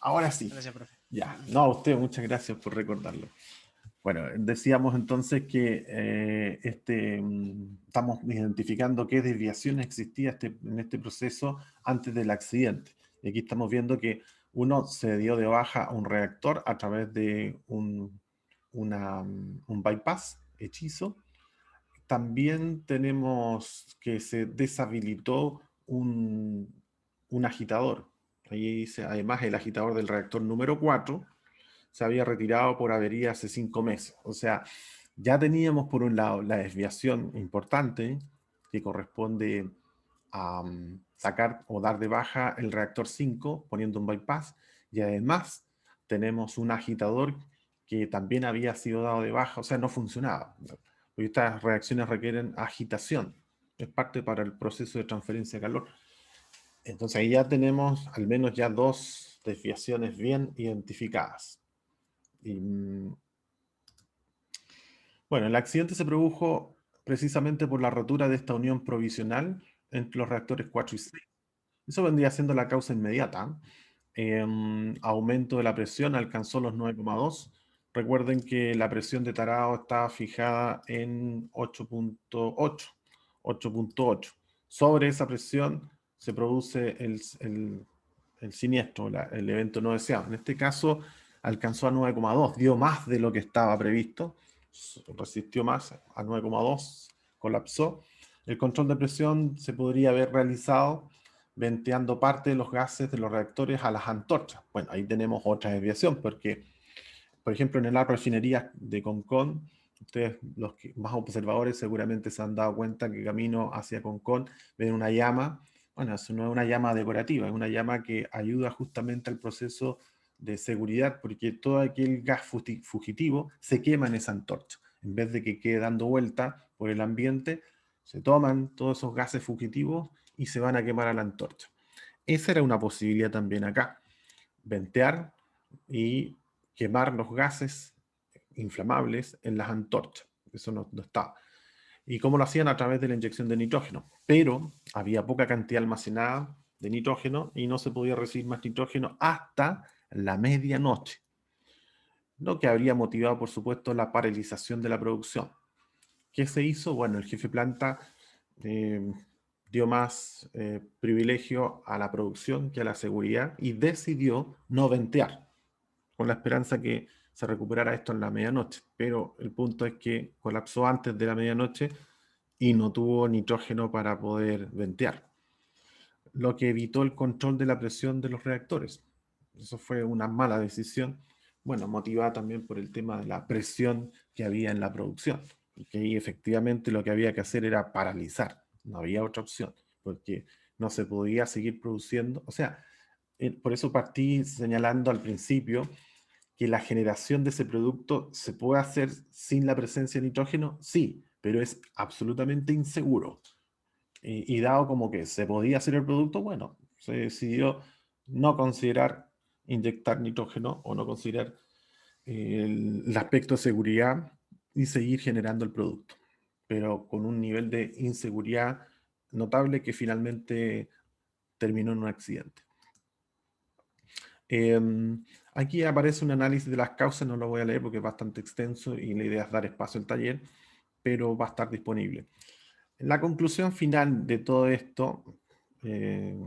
Ahora sí. Gracias, profe. Ya. No, a usted, muchas gracias por recordarlo. Bueno, decíamos entonces que estamos identificando qué desviaciones existía en este proceso antes del accidente. Y aquí estamos viendo que uno se dio de baja un reactor a través de un bypass, hechizo. También tenemos que se deshabilitó un agitador. Ahí dice, además, el agitador del reactor número 4 se había retirado por avería hace 5 meses. O sea, ya teníamos por un lado la desviación importante que corresponde a sacar o dar de baja el reactor 5 poniendo un bypass, y además tenemos un agitador que también había sido dado de baja, o sea, no funcionaba. Porque estas reacciones requieren agitación, es parte para el proceso de transferencia de calor. Entonces ahí ya tenemos al menos ya dos desviaciones bien identificadas. Y, bueno, el accidente se produjo precisamente por la rotura de esta unión provisional entre los reactores 4 y 6. Eso vendría siendo la causa inmediata. Aumento de la presión alcanzó los 9,2. Recuerden que la presión de tarado estaba fijada en 8,8. 8,8. Sobre esa presión se produce el siniestro, el evento no deseado. En este caso alcanzó a 9,2, dio más de lo que estaba previsto, resistió más a 9,2, colapsó. El control de presión se podría haber realizado venteando parte de los gases de los reactores a las antorchas. Bueno, ahí tenemos otra desviación, porque, por ejemplo, en el área de refinería de Concón, ustedes, los más observadores, seguramente se han dado cuenta que camino hacia Concón ven una llama. Bueno, eso no es una llama decorativa, es una llama que ayuda justamente al proceso de seguridad, porque todo aquel gas fugitivo se quema en esa antorcha. En vez de que quede dando vuelta por el ambiente, se toman todos esos gases fugitivos y se van a quemar a la antorcha. Esa era una posibilidad también acá, ventear y quemar los gases inflamables en las antorchas. Eso no estaba. ¿Y cómo lo hacían? A través de la inyección de nitrógeno. Pero había poca cantidad almacenada de nitrógeno y no se podía recibir más nitrógeno hasta la medianoche. Lo que habría motivado, por supuesto, la paralización de la producción. ¿Qué se hizo? Bueno, el jefe planta eh, dio más privilegio a la producción que a la seguridad y decidió no ventear, con la esperanza que se recuperara esto en la medianoche. Pero el punto es que colapsó antes de la medianoche y no tuvo nitrógeno para poder ventear, lo que evitó el control de la presión de los reactores. Eso fue una mala decisión, bueno, motivada también por el tema de la presión que había en la producción, y que ahí efectivamente lo que había que hacer era paralizar, no había otra opción, porque no se podía seguir produciendo. O sea, por eso partí señalando al principio que la generación de ese producto se puede hacer sin la presencia de nitrógeno, sí, pero es absolutamente inseguro. Y dado como que se podía hacer el producto, bueno, se decidió no considerar inyectar nitrógeno o no considerar el aspecto de seguridad y seguir generando el producto, pero con un nivel de inseguridad notable que finalmente terminó en un accidente. Aquí aparece un análisis de las causas, no lo voy a leer porque es bastante extenso y la idea es dar espacio al taller, pero va a estar disponible. La conclusión final de todo esto eh,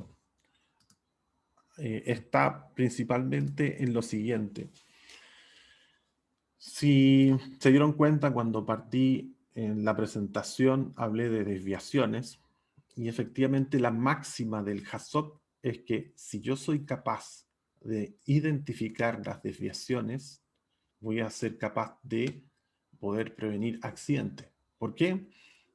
está principalmente en lo siguiente. Si se dieron cuenta, cuando partí en la presentación hablé de desviaciones, y efectivamente la máxima del HAZOP es que si yo soy capaz de identificar las desviaciones, voy a ser capaz de poder prevenir accidentes. ¿Por qué?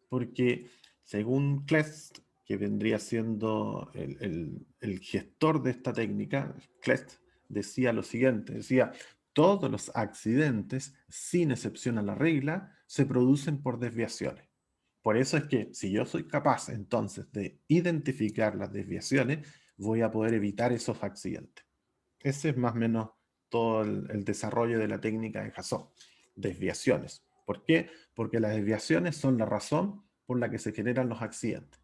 Porque según Klest, que vendría siendo el gestor de esta técnica, Klest decía lo siguiente, decía, todos los accidentes, sin excepción a la regla, se producen por desviaciones. Por eso es que si yo soy capaz entonces de identificar las desviaciones, voy a poder evitar esos accidentes. Ese es más o menos todo el desarrollo de la técnica de Hassó. Desviaciones. ¿Por qué? Porque las desviaciones son la razón por la que se generan los accidentes.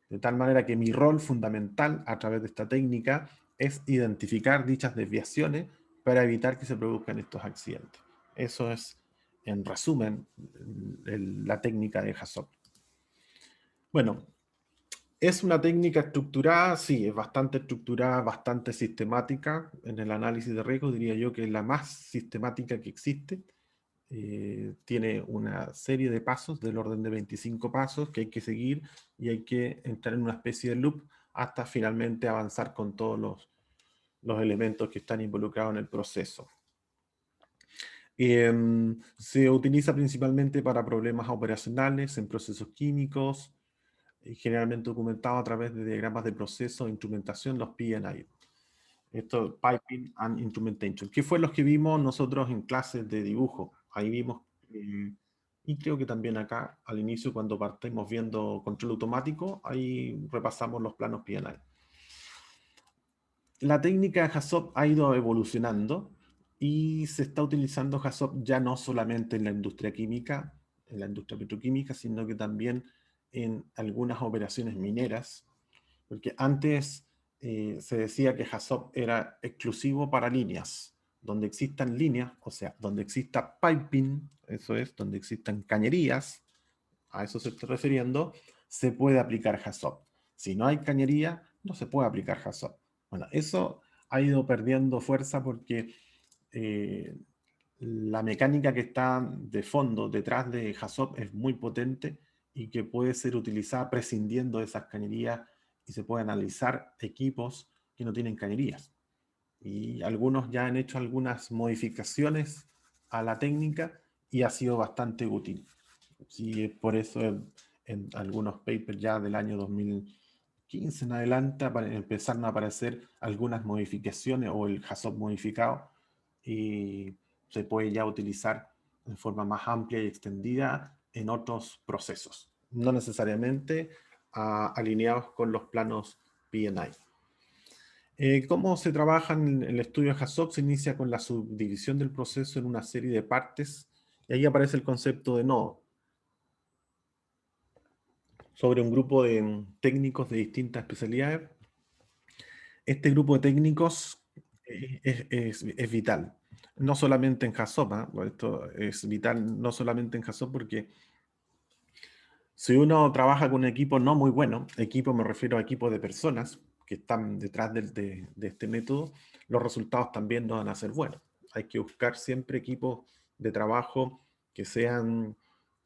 De tal manera que mi rol fundamental a través de esta técnica es identificar dichas desviaciones para evitar que se produzcan estos accidentes. Eso es, en resumen, la técnica de HACCP. Bueno, es una técnica estructurada, sí, es bastante estructurada, bastante sistemática. En el análisis de riesgos diría yo que es la más sistemática que existe. Tiene una serie de pasos del orden de 25 pasos que hay que seguir y hay que entrar en una especie de loop hasta finalmente avanzar con todos los elementos que están involucrados en el proceso. Se utiliza principalmente para problemas operacionales en procesos químicos, generalmente documentado a través de diagramas de proceso e instrumentación, los P&I. Esto, Piping and Instrumentation, que fue los que vimos nosotros en clases de dibujo. Ahí vimos, y creo que también acá al inicio cuando partimos viendo control automático, ahí repasamos los planos P&I. La técnica de HACCP ha ido evolucionando y se está utilizando HACCP ya no solamente en la industria química, en la industria petroquímica, sino que también en algunas operaciones mineras, porque antes se decía que HACCP era exclusivo para líneas. Donde existan líneas, o sea, donde exista piping, eso es, donde existan cañerías, a eso se está refiriendo, se puede aplicar HACCP. Si no hay cañería, no se puede aplicar HACCP. Bueno, eso ha ido perdiendo fuerza porque eh, la mecánica que está de fondo detrás de HACCP es muy potente y que puede ser utilizada prescindiendo de esas cañerías y se puede analizar equipos que no tienen cañerías. Y algunos ya han hecho algunas modificaciones a la técnica y ha sido bastante útil. Sí, por eso en algunos papers ya del año 2015 en adelante empezaron a aparecer algunas modificaciones o el HACCP modificado y se puede ya utilizar en forma más amplia y extendida en otros procesos, no necesariamente alineados con los planos P&I. ¿Cómo se trabaja en el estudio de HACCP? Se inicia con la subdivisión del proceso en una serie de partes y ahí aparece el concepto de nodo sobre un grupo de técnicos de distintas especialidades. Este grupo de técnicos es vital, no solamente en HACCP, ¿ah? Esto es vital no solamente en HACCP porque si uno trabaja con un equipo no muy bueno, equipo me refiero a equipo de personas que están detrás de este método, los resultados también no van a ser buenos. Hay que buscar siempre equipos de trabajo que sean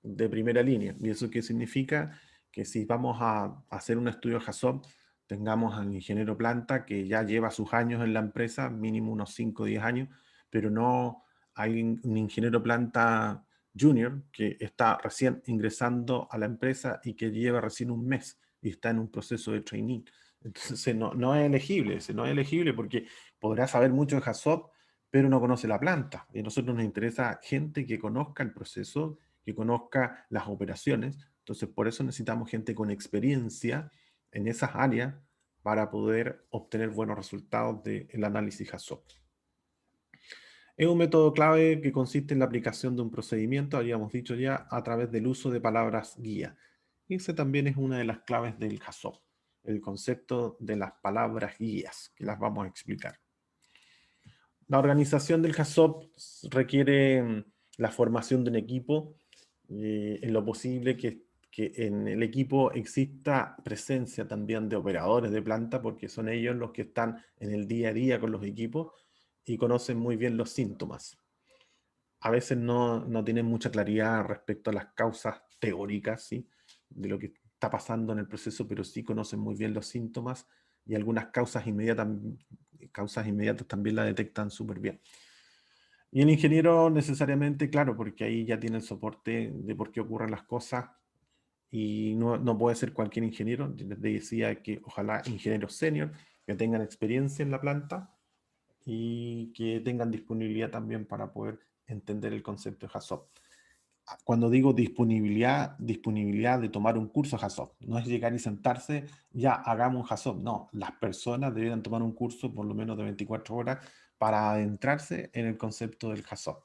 de primera línea. ¿Y eso qué significa? Que si vamos a hacer un estudio HACCP, tengamos al ingeniero planta que ya lleva sus años en la empresa, mínimo unos 5 o 10 años, pero no hay un ingeniero planta junior que está recién ingresando a la empresa y que lleva recién un mes y está en un proceso de training. Entonces no es elegible, no es elegible porque podrá saber mucho de HACCP, pero no conoce la planta. Y a nosotros nos interesa gente que conozca el proceso, que conozca las operaciones. Entonces por eso necesitamos gente con experiencia en esas áreas para poder obtener buenos resultados del análisis HACCP. Es un método clave que consiste en la aplicación de un procedimiento, habíamos dicho ya, a través del uso de palabras guía. Y ese también es una de las claves del HACCP, el concepto de las palabras guías, que las vamos a explicar. La organización del HACCP requiere la formación de un equipo, en lo posible que en el equipo exista presencia también de operadores de planta, porque son ellos los que están en el día a día con los equipos y conocen muy bien los síntomas. A veces no tienen mucha claridad respecto a las causas teóricas, ¿sí? De lo que está pasando en el proceso, pero sí conocen muy bien los síntomas y algunas causas inmediatas también la detectan súper bien. Y el ingeniero necesariamente, claro, porque ahí ya tiene el soporte de por qué ocurren las cosas y no puede ser cualquier ingeniero. Les decía que ojalá ingenieros senior que tengan experiencia en la planta y que tengan disponibilidad también para poder entender el concepto de HACCP. Cuando digo disponibilidad de tomar un curso HACCP, no es llegar y sentarse, ya hagamos un HACCP, no, las personas deberían tomar un curso por lo menos de 24 horas para adentrarse en el concepto del HACCP.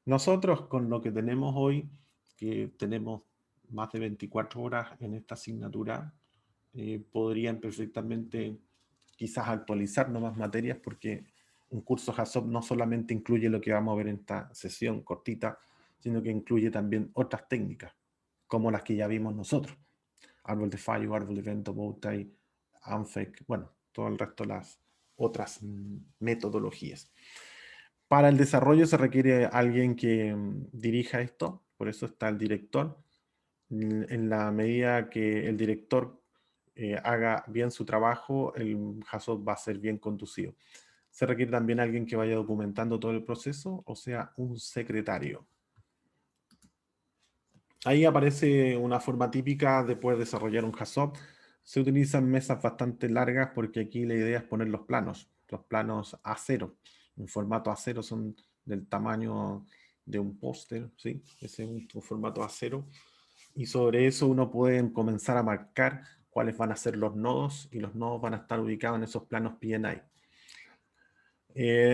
Nosotros con lo que tenemos hoy, que tenemos más de 24 horas en esta asignatura, podrían perfectamente quizás actualizar nuevas materias, porque un curso HACCP no solamente incluye lo que vamos a ver en esta sesión cortita, sino que incluye también otras técnicas, como las que ya vimos nosotros. Árbol de fallo, árbol de evento, bowtie, ANFEC, bueno, todo el resto de las otras metodologías. Para el desarrollo se requiere alguien que dirija esto, por eso está el director. En la medida que el director haga bien su trabajo, el HACCP va a ser bien conducido. Se requiere también alguien que vaya documentando todo el proceso, o sea, un secretario. Ahí aparece una forma típica de poder desarrollar un HACCP. Se utilizan mesas bastante largas porque aquí la idea es poner los planos A0. En formato A0 son del tamaño de un póster, ¿sí? Ese es un formato A0. Y sobre eso uno puede comenzar a marcar cuáles van a ser los nodos, y los nodos van a estar ubicados en esos planos PNI.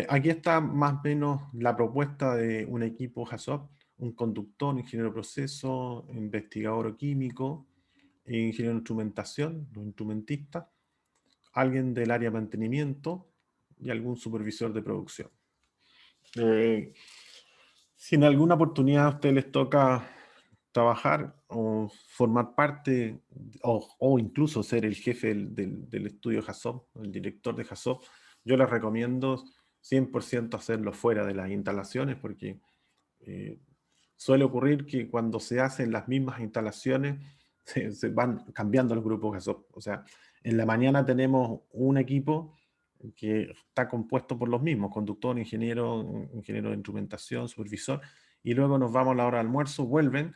Aquí está más o menos la propuesta de un equipo HACCP: un conductor, ingeniero de proceso, investigador químico, ingeniero de instrumentación, los instrumentistas, alguien del área de mantenimiento y algún supervisor de producción. Si en alguna oportunidad a ustedes les toca trabajar o formar parte o incluso ser el jefe del estudio HACCP, el director de HACCP, yo les recomiendo 100% hacerlo fuera de las instalaciones, porque eh, suele ocurrir que cuando se hacen las mismas instalaciones se van cambiando los grupos HACCP. O sea, en la mañana tenemos un equipo que está compuesto por los mismos: conductor, ingeniero, ingeniero de instrumentación, supervisor, y luego nos vamos a la hora de almuerzo, vuelven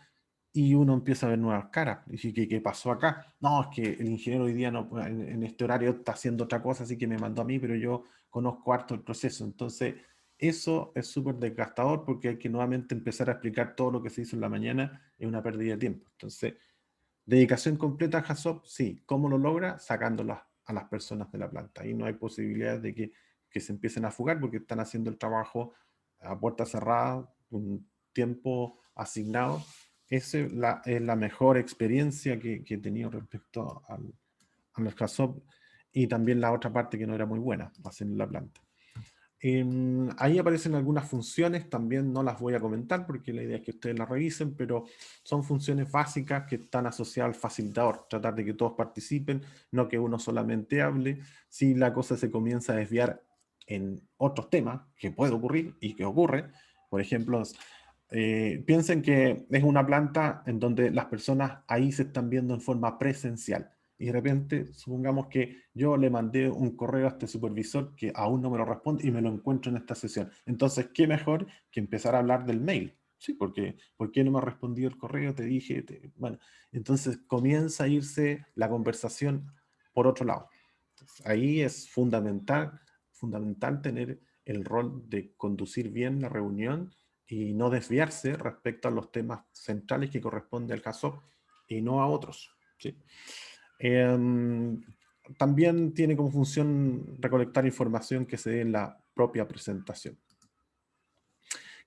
y uno empieza a ver nuevas caras. Y ¿qué pasó acá? No, es que el ingeniero hoy día no, en este horario está haciendo otra cosa, así que me mandó a mí, pero yo conozco harto el proceso. Entonces, eso es súper desgastador, porque hay que nuevamente empezar a explicar todo lo que se hizo en la mañana, es una pérdida de tiempo. Entonces, dedicación completa a HACCP, sí. ¿Cómo lo logra? Sacándolas a las personas de la planta. Ahí no hay posibilidades de que se empiecen a fugar, porque están haciendo el trabajo a puerta cerrada, un tiempo asignado. Esa es la mejor experiencia que he tenido respecto a los HACCP, y también la otra parte que no era muy buena, hacer en la planta. Ahí aparecen algunas funciones, también no las voy a comentar porque la idea es que ustedes las revisen, pero son funciones básicas que están asociadas al facilitador: tratar de que todos participen, no que uno solamente hable. Si la cosa se comienza a desviar en otros temas, que puede ocurrir y que ocurre, por ejemplo, piensen que es una planta en donde las personas ahí se están viendo en forma presencial, y de repente, supongamos que yo le mandé un correo a este supervisor que aún no me lo responde y me lo encuentro en esta sesión. Entonces, ¿qué mejor que empezar a hablar del mail? Sí, porque ¿por qué no me ha respondido el correo? Te dije, bueno, entonces comienza a irse la conversación por otro lado. Entonces, ahí es fundamental tener el rol de conducir bien la reunión y no desviarse respecto a los temas centrales que corresponde al caso y no a otros. ¿Sí? Eh, También tiene como función recolectar información que se dé en la propia presentación.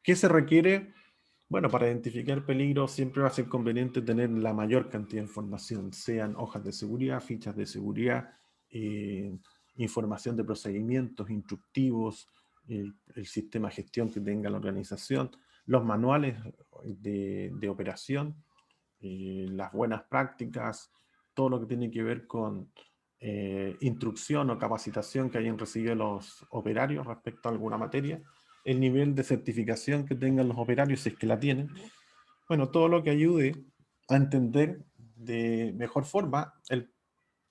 ¿Qué se requiere? Bueno, para identificar peligros siempre va a ser conveniente tener la mayor cantidad de información, sean hojas de seguridad, fichas de seguridad, eh, información de procedimientos, instructivos, el sistema de gestión que tenga la organización, los manuales de operación, las buenas prácticas, todo lo que tiene que ver con instrucción o capacitación que hayan recibido los operarios respecto a alguna materia, el nivel de certificación que tengan los operarios, si es que la tienen. Bueno, todo lo que ayude a entender de mejor forma el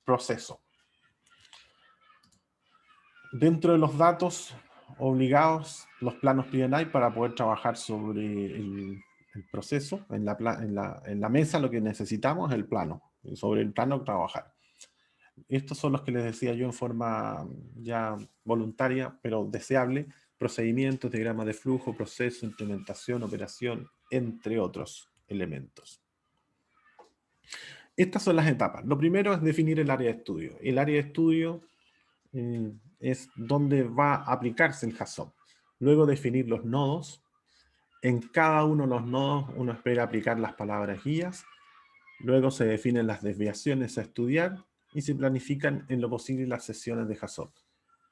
proceso. Dentro de los datos obligados, los planos PNI para poder trabajar sobre el proceso. En la mesa lo que necesitamos es el plano, y sobre el plano trabajar. Estos son los que les decía yo en forma ya voluntaria, pero deseable: procedimientos, diagrama de flujo, proceso, implementación, operación, entre otros elementos. Estas son las etapas. Lo primero es definir el área de estudio. El área de estudio es donde va a aplicarse el HACCP. Luego definir los nodos. En cada uno de los nodos uno espera aplicar las palabras guías. Luego se definen las desviaciones a estudiar y se planifican en lo posible las sesiones de HAZOP.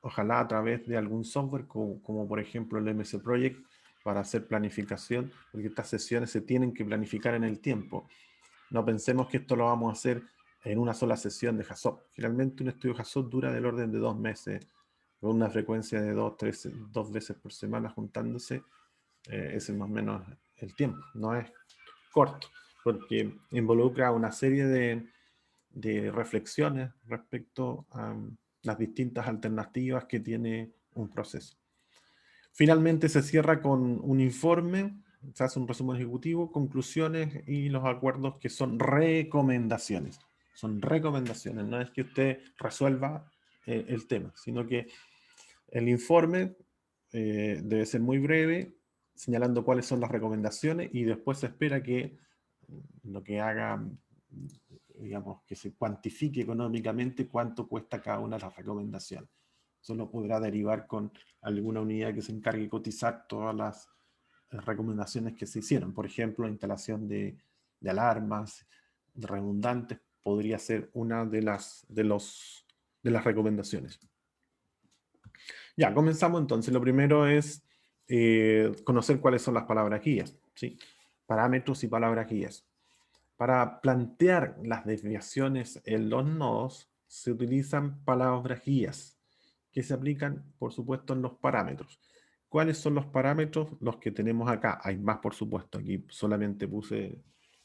Ojalá a través de algún software como por ejemplo el MS Project para hacer planificación, porque estas sesiones se tienen que planificar en el tiempo. No pensemos que esto lo vamos a hacer en una sola sesión de HAZOP. Generalmente un estudio HAZOP dura del orden de 2 meses, con una frecuencia de 2 veces por semana juntándose. Ese es más o menos el tiempo. No es corto, porque involucra una serie de reflexiones respecto a las distintas alternativas que tiene un proceso. Finalmente se cierra con un informe, se hace un resumen ejecutivo, conclusiones y los acuerdos que son recomendaciones. Son recomendaciones, no es que usted resuelva el tema, sino que el informe debe ser muy breve, señalando cuáles son las recomendaciones y después se espera que lo que haga, digamos, que se cuantifique económicamente cuánto cuesta cada una de las recomendaciones. Eso lo podrá derivar con alguna unidad que se encargue de cotizar todas las recomendaciones que se hicieron. Por ejemplo, la instalación de alarmas redundantes podría ser una de las recomendaciones. Ya, comenzamos entonces. Lo primero es conocer cuáles son las palabras guías, ¿sí? Parámetros y palabras guías. Para plantear las desviaciones en los nodos, se utilizan palabras guías que se aplican, por supuesto, en los parámetros. ¿Cuáles son los parámetros? Los que tenemos acá. Hay más, por supuesto. Aquí solamente puse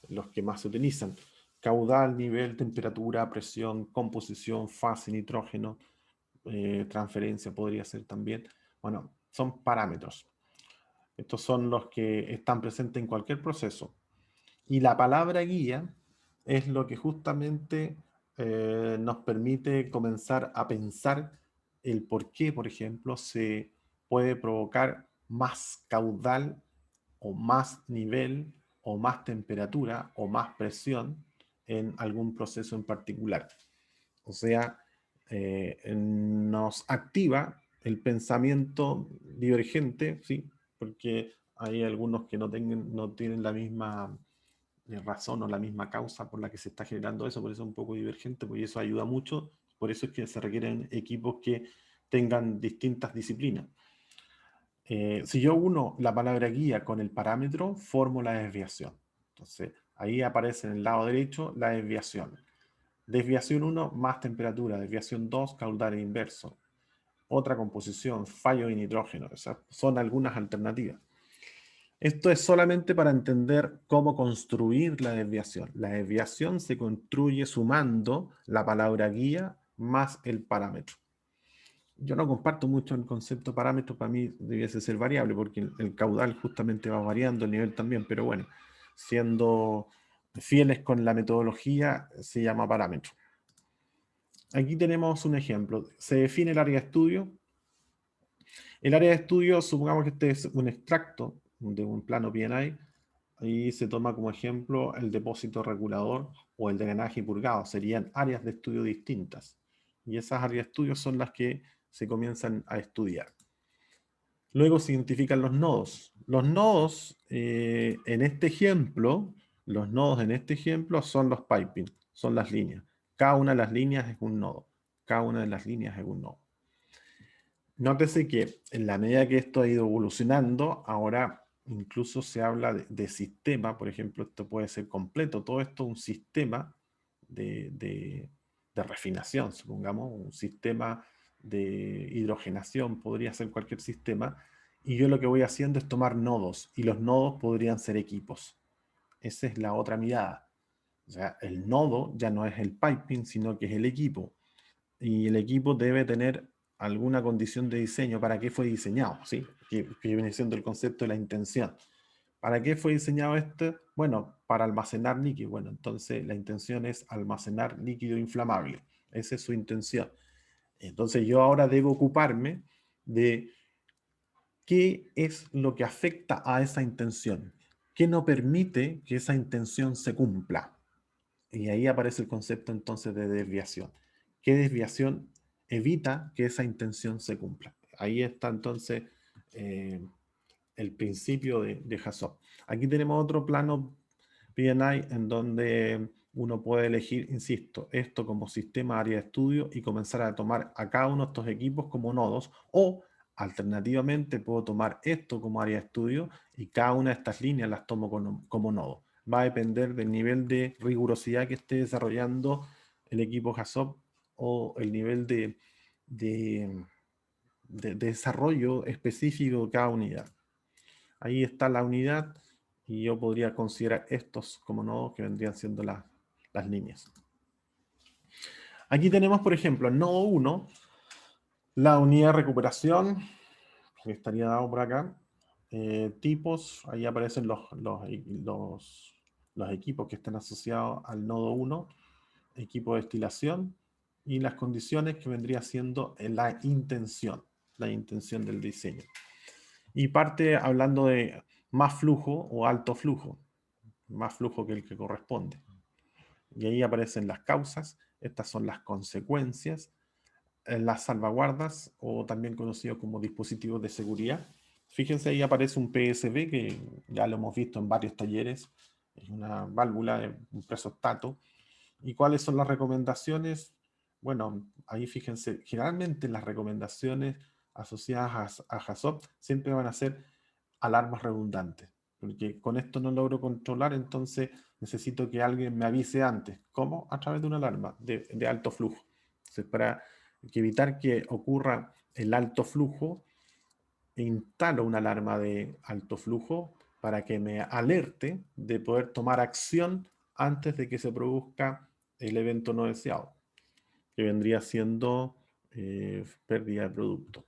los que más se utilizan. Caudal, nivel, temperatura, presión, composición, fase, nitrógeno, transferencia podría ser también. Bueno, son parámetros. Estos son los que están presentes en cualquier proceso. Y la palabra guía es lo que justamente nos permite comenzar a pensar el por qué, por ejemplo, se puede provocar más caudal o más nivel o más temperatura o más presión en algún proceso en particular. O sea, nos activa el pensamiento divergente, ¿sí? Porque hay algunos que no tienen la misma razón o la misma causa por la que se está generando eso, por eso es un poco divergente, porque eso ayuda mucho, por eso es que se requieren equipos que tengan distintas disciplinas. Si yo uno la palabra guía con el parámetro, formo la desviación. Entonces, ahí aparece en el lado derecho la desviación. Desviación 1, más temperatura. Desviación 2, caudal inverso. Otra composición, fallo de nitrógeno. Esas son algunas alternativas. Esto es solamente para entender cómo construir la desviación. La desviación se construye sumando la palabra guía más el parámetro. Yo no comparto mucho el concepto parámetro, para mí debiese ser variable, porque el caudal justamente va variando, el nivel también, pero bueno, siendo fieles con la metodología, se llama parámetro. Aquí tenemos un ejemplo. Se define el área de estudio. El área de estudio, supongamos que este es un extracto de un plano PNI. Ahí se toma como ejemplo el depósito regulador o el drenaje purgado. Serían áreas de estudio distintas. Y esas áreas de estudio son las que se comienzan a estudiar. Luego se identifican los nodos. Los nodos en este ejemplo, son los piping, son las líneas. Cada una de las líneas es un nodo. Cada una de las líneas es un nodo. Nótese que en la medida que esto ha ido evolucionando, ahora incluso se habla de sistema, por ejemplo, esto puede ser completo, todo esto es un sistema de refinación, supongamos, un sistema de hidrogenación, podría ser cualquier sistema, y yo lo que voy haciendo es tomar nodos, y los nodos podrían ser equipos. Esa es la otra mirada. O sea, el nodo ya no es el piping, sino que es el equipo. Y el equipo debe tener alguna condición de diseño. ¿Para qué fue diseñado? ¿Sí? Que viene siendo el concepto de la intención. ¿Para qué fue diseñado este? Bueno, para almacenar líquido. Bueno, entonces la intención es almacenar líquido inflamable. Esa es su intención. Entonces yo ahora debo ocuparme de qué es lo que afecta a esa intención. ¿Qué no permite que esa intención se cumpla? Y ahí aparece el concepto entonces de desviación. ¿Qué desviación evita que esa intención se cumpla? Ahí está entonces eh, el principio de HAZOP. Aquí tenemos otro plano PNI en donde uno puede elegir, insisto, esto como sistema área de estudio y comenzar a tomar a cada uno de estos equipos como nodos, o alternativamente puedo tomar esto como área de estudio y cada una de estas líneas las tomo como nodo. Va a depender del nivel de rigurosidad que esté desarrollando el equipo HASOP o el nivel de, de desarrollo específico de cada unidad. Ahí está la unidad y yo podría considerar estos como nodos que vendrían siendo las líneas. Aquí tenemos, por ejemplo, el nodo 1, la unidad de recuperación, que estaría dado por acá. Tipos, ahí aparecen los equipos que están asociados al nodo 1, equipo de destilación, y las condiciones que vendría siendo la intención del diseño. Y parte hablando de más flujo o alto flujo, más flujo que el que corresponde. Y ahí aparecen las causas, estas son las consecuencias, las salvaguardas o también conocido como dispositivos de seguridad. Fíjense, ahí aparece un PSB que ya lo hemos visto en varios talleres, es una válvula de un presostáto. ¿Y cuáles son las recomendaciones? Bueno, ahí fíjense, generalmente las recomendaciones asociadas a HACCP siempre van a ser alarmas redundantes, porque con esto no logro controlar, entonces necesito que alguien me avise antes. ¿Cómo? A través de una alarma de alto flujo. Entonces, para evitar que ocurra el alto flujo, instalo una alarma de alto flujo para que me alerte de poder tomar acción antes de que se produzca el evento no deseado, que vendría siendo pérdida de producto.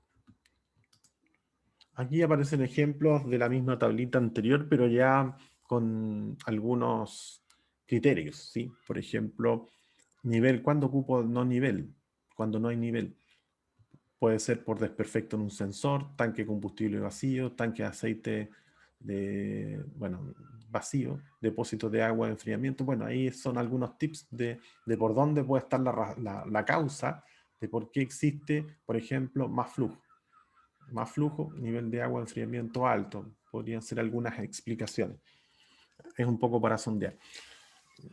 Aquí aparecen ejemplos de la misma tablita anterior, pero ya con algunos criterios, ¿sí? Por ejemplo, nivel, ¿cuándo ocupo no nivel? Cuando no hay nivel. Puede ser por desperfecto en un sensor, tanque de combustible vacío, tanque de aceite bueno, vacío, depósito de agua de enfriamiento. Bueno, ahí son algunos tips de por dónde puede estar la causa de por qué existe, por ejemplo, más flujo. Más flujo, nivel de agua de enfriamiento alto. Podrían ser algunas explicaciones. Es un poco para sondear.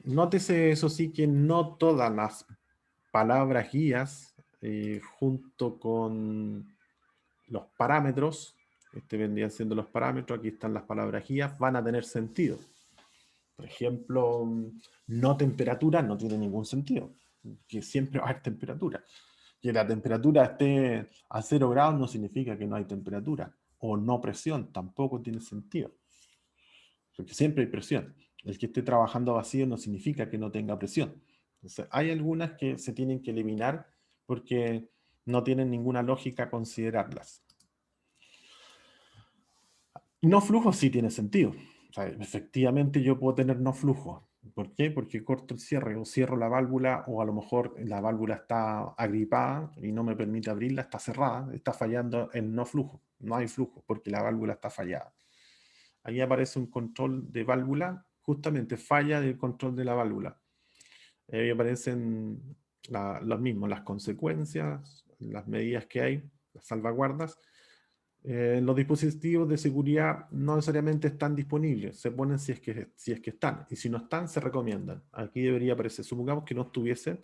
Nótese, eso sí, que no todas las palabras guías, junto con los parámetros, este vendrían siendo los parámetros, aquí están las palabras guías, van a tener sentido. Por ejemplo, no temperatura no tiene ningún sentido, que siempre va a haber temperatura. Que la temperatura esté a 0 grados no significa que no hay temperatura, o no presión, tampoco tiene sentido, porque siempre hay presión. El que esté trabajando vacío no significa que no tenga presión. Entonces, hay algunas que se tienen que eliminar porque no tienen ninguna lógica considerarlas. No flujo sí tiene sentido. O sea, efectivamente yo puedo tener no flujo. ¿Por qué? Porque corto el cierre o cierro la válvula, o a lo mejor la válvula está agripada y no me permite abrirla, está cerrada, está fallando en no flujo. No hay flujo porque la válvula está fallada. Ahí aparece un control de válvula, justamente falla del control de la válvula. Ahí aparecen los mismos, las consecuencias, las medidas que hay, las salvaguardas. Los dispositivos de seguridad no necesariamente están disponibles, se ponen si es que están, y si no están, se recomiendan. Aquí debería aparecer, supongamos que no estuviesen,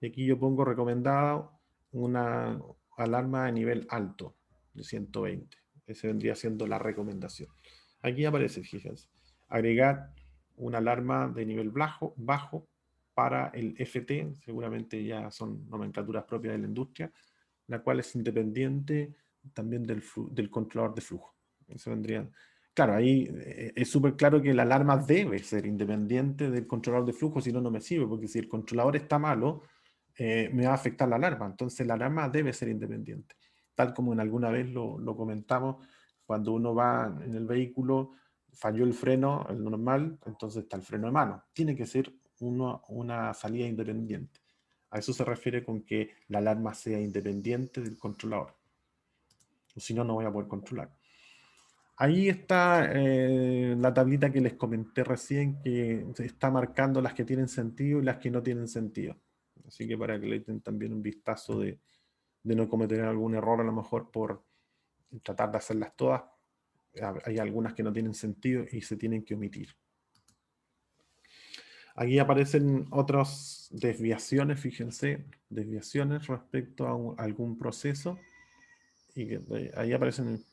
y aquí yo pongo recomendado una alarma de nivel alto, de 120. Ese vendría siendo la recomendación. Aquí aparece, fíjense, agregar una alarma de nivel bajo para el FT, seguramente ya son nomenclaturas propias de la industria, la cual es independiente también del controlador de flujo. Eso vendría. Claro, ahí es súper claro que la alarma debe ser independiente del controlador de flujo, si no, no me sirve, porque si el controlador está malo, me va a afectar la alarma. Entonces la alarma debe ser independiente. Tal como en alguna vez lo comentamos, cuando uno va en el vehículo, falló el freno, el normal, entonces está el freno de mano. Tiene que ser una salida independiente. A eso se refiere con que la alarma sea independiente del controlador. O si no, no voy a poder controlar. Ahí está la tablita que les comenté recién, que está marcando las que tienen sentido y las que no tienen sentido. Así que para que le den también un vistazo de no cometer algún error a lo mejor por tratar de hacerlas todas. Hay algunas que no tienen sentido y se tienen que omitir. Aquí aparecen otras desviaciones, fíjense, desviaciones respecto a algún proceso. Y ahí aparecen.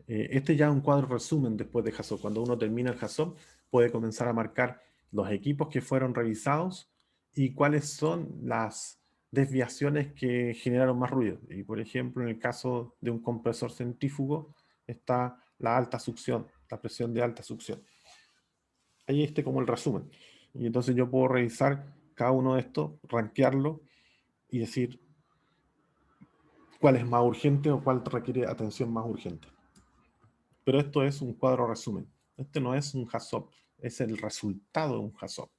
Este ya es un cuadro resumen después de JSOP. Cuando uno termina el JSOP, puede comenzar a marcar los equipos que fueron revisados y cuáles son las desviaciones que generaron más ruido. Y por ejemplo, en el caso de un compresor centrífugo, está la alta succión, la presión de alta succión. Ahí este como el resumen. Y entonces yo puedo revisar cada uno de estos, rankearlo y decir cuál es más urgente o cuál requiere atención más urgente. Pero esto es un cuadro resumen. Este no es un JSOP, es el resultado de un JSOP.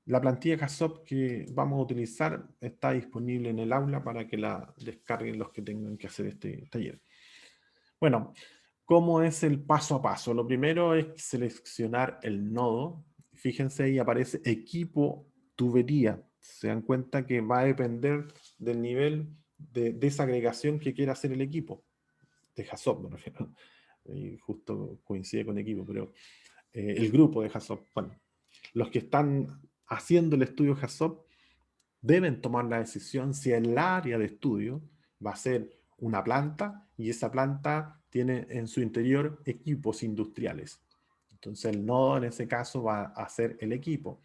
La plantilla JSOP que vamos a utilizar está disponible en el aula para que la descarguen los que tengan que hacer este taller. Bueno, ¿cómo es el paso a paso? Lo primero es seleccionar el nodo. Fíjense, ahí aparece equipo tubería. Se dan cuenta que va a depender del nivel de desagregación que quiera hacer el equipo. De JSOP, me refiero. Y justo coincide con equipo, pero el grupo de JSOP. Bueno, los que están haciendo el estudio JSOP deben tomar la decisión si el área de estudio va a ser una planta y esa planta tiene en su interior equipos industriales. Entonces el nodo en ese caso va a ser el equipo.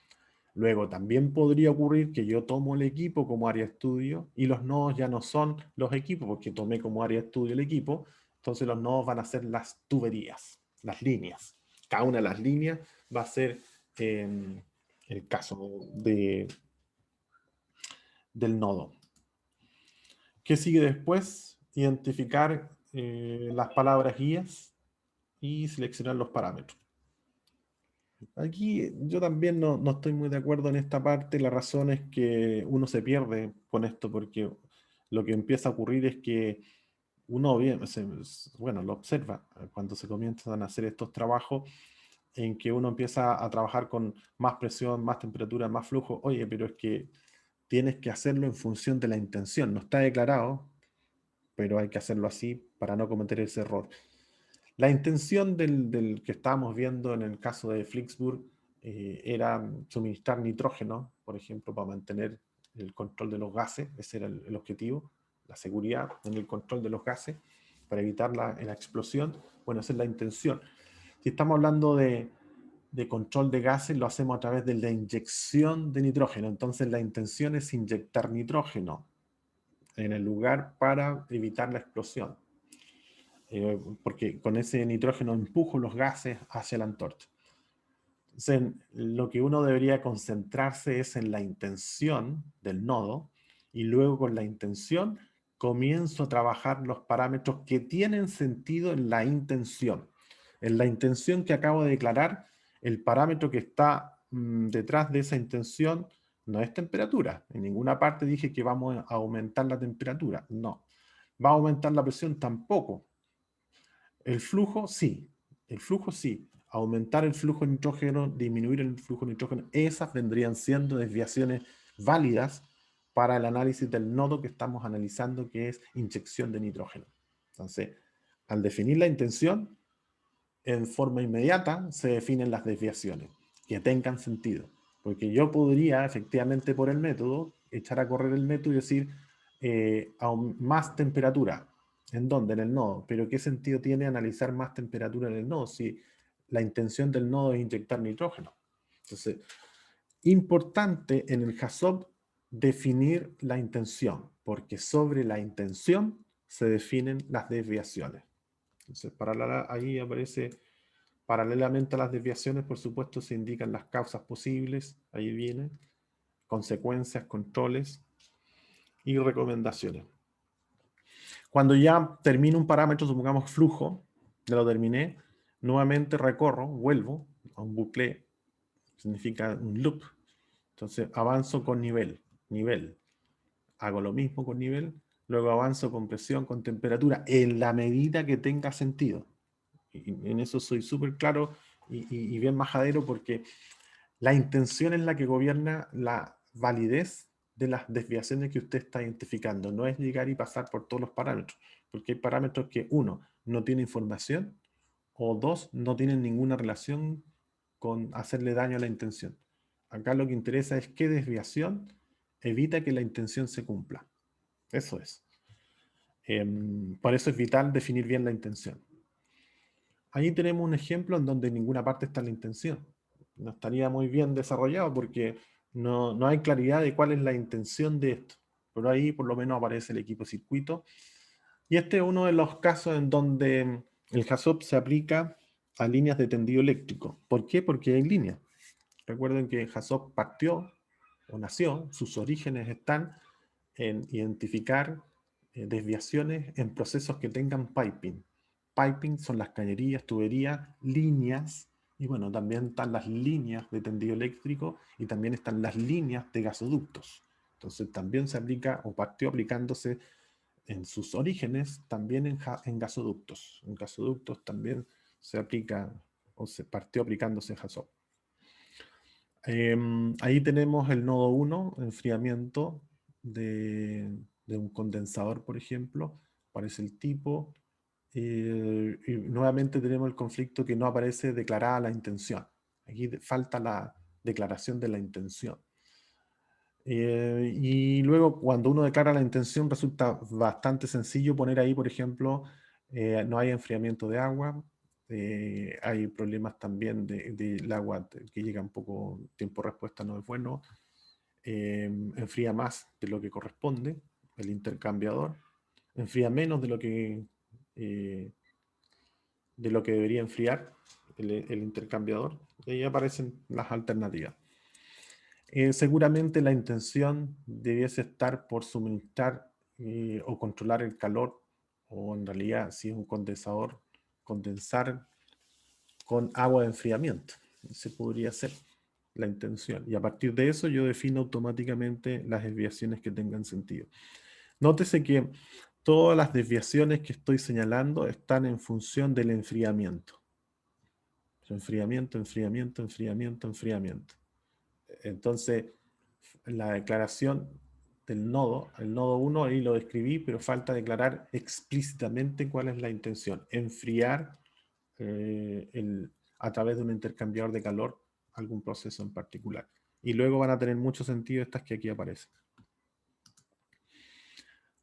Luego también podría ocurrir que yo tomo el equipo como área de estudio y los nodos ya no son los equipos porque tomé como área de estudio el equipo, entonces los nodos van a ser las tuberías, las líneas. Cada una de las líneas va a ser el caso del nodo. ¿Qué sigue después? Identificar las palabras guías y seleccionar los parámetros. Aquí yo también no estoy muy de acuerdo en esta parte. La razón es que uno se pierde con esto porque lo que empieza a ocurrir es que uno bueno, lo observa cuando se comienzan a hacer estos trabajos en que uno empieza a trabajar con más presión, más temperatura, más flujo. Oye, pero es que tienes que hacerlo en función de la intención. No está declarado, pero hay que hacerlo así para no cometer ese error. La intención del que estábamos viendo en el caso de Flixburg era suministrar nitrógeno, por ejemplo, para mantener el control de los gases. Ese era el objetivo, la seguridad en el control de los gases, para evitar la explosión. Bueno, esa es la intención. Si estamos hablando de control de gases, lo hacemos a través de la inyección de nitrógeno. Entonces la intención es inyectar nitrógeno en el lugar para evitar la explosión. Porque con ese nitrógeno empujo los gases hacia la antorcha. Entonces, lo que uno debería concentrarse es en la intención del nodo y luego con la intención comienzo a trabajar los parámetros que tienen sentido en la intención. En la intención que acabo de declarar, el parámetro que está detrás de esa intención no es temperatura. En ninguna parte dije que vamos a aumentar la temperatura. No. ¿Va a aumentar la presión? Tampoco. El flujo, sí. El flujo, sí. Aumentar el flujo de nitrógeno, disminuir el flujo de nitrógeno, esas vendrían siendo desviaciones válidas para el análisis del nodo que estamos analizando, que es inyección de nitrógeno. Entonces, al definir la intención, en forma inmediata se definen las desviaciones que tengan sentido. Porque yo podría, efectivamente, por el método, echar a correr el método y decir más temperatura. ¿En dónde? En el nodo. Pero ¿qué sentido tiene analizar más temperatura en el nodo si la intención del nodo es inyectar nitrógeno? Entonces, importante en el JSOP definir la intención, porque sobre la intención se definen las desviaciones. Entonces, ahí aparece, paralelamente a las desviaciones, por supuesto, se indican las causas posibles, ahí viene, consecuencias, controles y recomendaciones. Cuando ya termino un parámetro, supongamos flujo, ya lo terminé, nuevamente recorro, vuelvo a un bucle, significa un loop. Entonces avanzo con nivel. Hago lo mismo con nivel, luego avanzo con presión, con temperatura, en la medida que tenga sentido. Y en eso soy súper claro y bien majadero porque la intención es la que gobierna la validez de las desviaciones que usted está identificando. No es llegar y pasar por todos los parámetros, porque hay parámetros que, uno, no tiene información, o dos, no tienen ninguna relación con hacerle daño a la intención. Acá lo que interesa es qué desviación evita que la intención se cumpla. Eso es. Por eso es vital definir bien la intención. Ahí tenemos un ejemplo en donde en ninguna parte está la intención. No estaría muy bien desarrollado porque no hay claridad de cuál es la intención de esto. Pero ahí por lo menos aparece el equipo circuito. Y este es uno de los casos en donde el HACCP se aplica a líneas de tendido eléctrico. ¿Por qué? Porque hay líneas. Recuerden que HACCP partió o nació, sus orígenes están en identificar desviaciones en procesos que tengan piping. Piping son las cañerías, tuberías, líneas, y bueno, también están las líneas de tendido eléctrico y también están las líneas de gasoductos. Entonces también se aplica o partió aplicándose en sus orígenes también en gasoductos. En gasoductos también se aplica o se partió aplicándose en HACCP. Ahí tenemos el nodo 1, enfriamiento de un condensador, por ejemplo. Aparece el tipo. Y nuevamente tenemos el conflicto que no aparece declarada la intención. Aquí falta la declaración de la intención. Y luego cuando uno declara la intención resulta bastante sencillo poner ahí, por ejemplo, no hay enfriamiento de agua, hay problemas también del agua que llega un poco, tiempo de respuesta no es bueno, enfría más de lo que corresponde, el intercambiador, enfría menos eh, de lo que debería enfriar el intercambiador, y ahí aparecen las alternativas. Seguramente la intención debiese estar por suministrar o controlar el calor, o en realidad si es un condensador, condensar con agua de enfriamiento. Ese podría ser la intención. Y a partir de eso yo defino automáticamente las desviaciones que tengan sentido. Nótese que todas las desviaciones que estoy señalando están en función del enfriamiento. Enfriamiento, enfriamiento, enfriamiento, enfriamiento. Entonces, la declaración del nodo, el nodo 1 ahí lo describí, pero falta declarar explícitamente cuál es la intención. Enfriar a través de un intercambiador de calor algún proceso en particular. Y luego van a tener mucho sentido estas que aquí aparecen.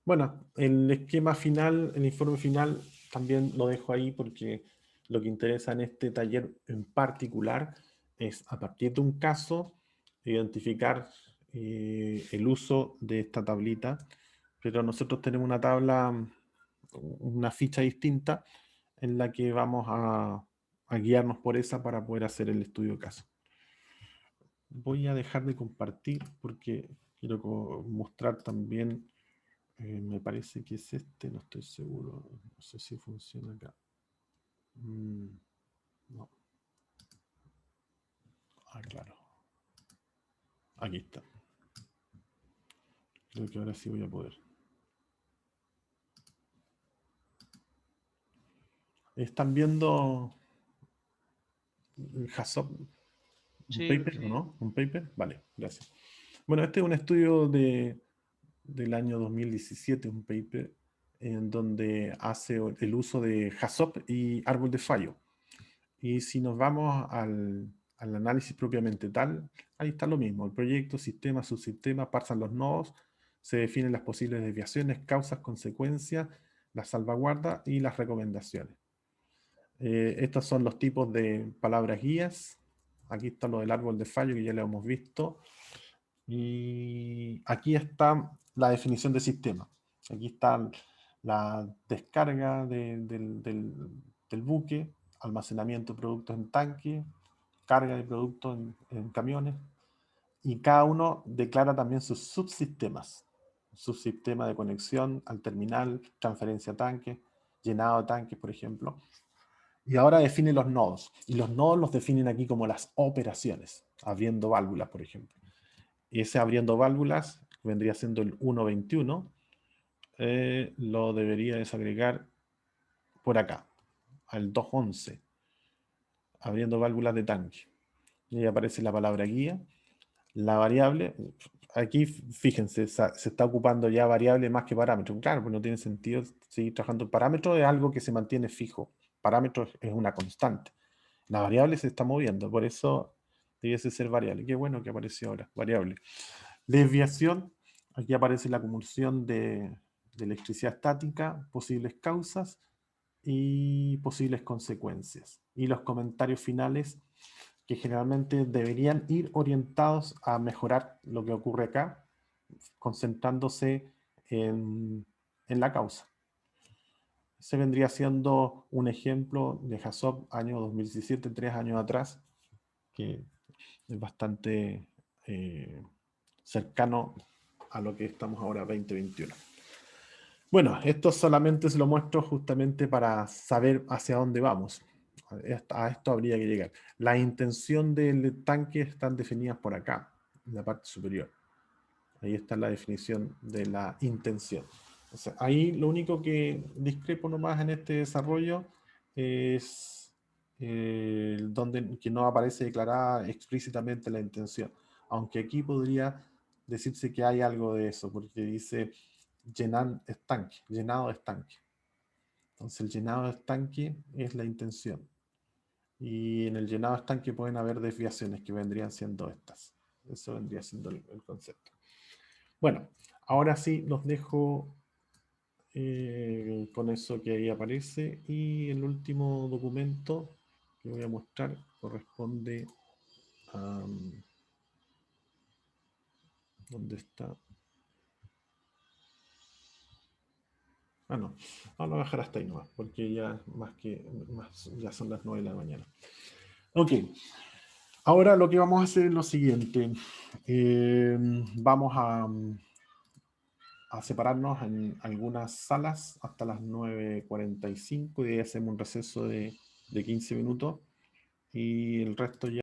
Bueno, el esquema final, el informe final, también lo dejo ahí porque lo que interesa en este taller en particular es, a partir de un caso, identificar el uso de esta tablita, pero nosotros tenemos una tabla, una ficha distinta en la que vamos a guiarnos por esa para poder hacer el estudio de caso. Voy a dejar de compartir porque quiero mostrar también, me parece que es este, no estoy seguro, no sé si funciona acá. No. Ah, claro. Aquí está. Creo que ahora sí voy a poder. ¿Están viendo el HACCP? ¿Un Sí, paper o sí. no? ¿Un paper? Vale, gracias. Bueno, este es un estudio del año 2017, un paper en donde hace el uso de HACCP y árbol de fallo. Y si nos vamos al análisis propiamente tal, ahí está lo mismo. El proyecto, sistema, subsistema, parsan los nodos, se definen las posibles desviaciones, causas, consecuencias, las salvaguardas y las recomendaciones. Estos son los tipos de palabras guías. Aquí está lo del árbol de fallo que ya lo hemos visto. Y aquí está la definición de sistema. Aquí está la descarga del buque, almacenamiento de productos en tanque, carga de productos en camiones, y cada uno declara también sus subsistemas. Subsistema de conexión al terminal, transferencia a tanques, llenado de tanques, por ejemplo. Y ahora define los nodos. Y los nodos los definen aquí como las operaciones, abriendo válvulas, por ejemplo. Y ese abriendo válvulas vendría siendo el 1.21. Lo debería desagregar por acá, al 2.11, abriendo válvulas de tanque. Y ahí aparece la palabra guía. La variable, aquí fíjense, se está ocupando ya variable más que parámetro. Claro, pues no tiene sentido seguir trabajando. Parámetro es algo que se mantiene fijo. Parámetro es una constante. La variable se está moviendo, por eso debiese ser variable. Qué bueno que apareció ahora, variable. Desviación, aquí aparece la acumulación de electricidad estática, posibles causas y posibles consecuencias. Y los comentarios finales que generalmente deberían ir orientados a mejorar lo que ocurre acá, concentrándose en la causa. Se vendría siendo un ejemplo de HACCP año 2017, 3 años atrás, que es bastante cercano a lo que estamos ahora, 2021. Bueno, esto solamente se lo muestro justamente para saber hacia dónde vamos. A esto habría que llegar. La intención del tanque están definidas por acá, en la parte superior. Ahí está la definición de la intención. O sea, ahí lo único que discrepo nomás en este desarrollo es donde que no aparece declarada explícitamente la intención. Aunque aquí podría decirse que hay algo de eso, porque dice llenado de estanque. Entonces el llenado de estanque es la intención. Y en el llenado de estanque pueden haber desviaciones que vendrían siendo estas. Eso vendría siendo el concepto. Bueno, ahora sí los dejo con eso que ahí aparece. Y el último documento que voy a mostrar corresponde a... ¿Dónde está? Ah, no. Vamos a dejar hasta ahí nomás, porque ya ya son las 9 de la mañana. Ok. Ahora lo que vamos a hacer es lo siguiente. Vamos a separarnos en algunas salas hasta las 9:45 y ahí hacemos un receso de 15 minutos y el resto ya